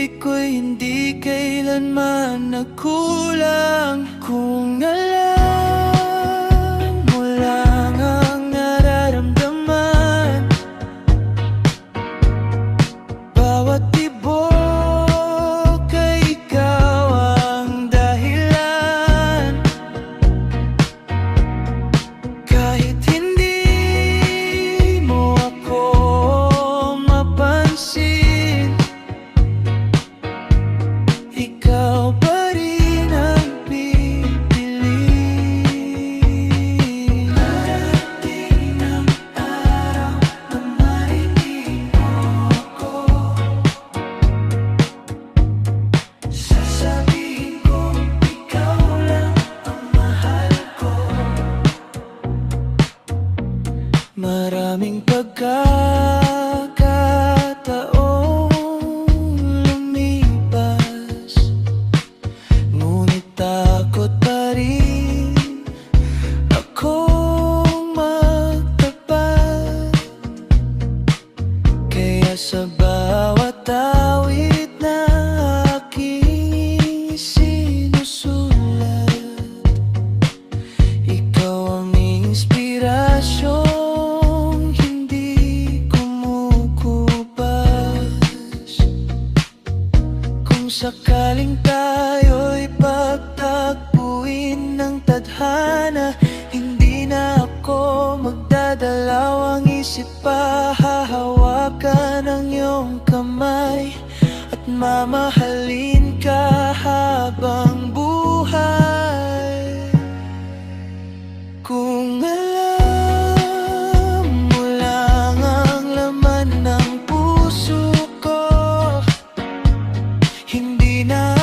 pag-ibig ko'y hindi kailanman nagkulang. Kung alam mo lang ang nararamdaman, bawat tibok ay ikaw ang dahilan. Kahit hindi mo ako mapansin, ikaw pa rin ang pipiliin. Darating ang araw na marinig mo ako, sasabihin kong ikaw lang ang mahal ko. Maraming pagkakataong lumipas, ngunit takot pa rin akong magtapat. Kaya sa bawat awit na aking sinusulat, ikaw ang inspirasyong hindi kumukupas. Kung sakaling tayo'y pagtagpuin ng tadhana, hindi na ako magdadalawang isip pa. Hahawakan ang iyong kamay at mamahalin ka habang buhay. Kung alam mo lang ang laman ng puso ko, hindi na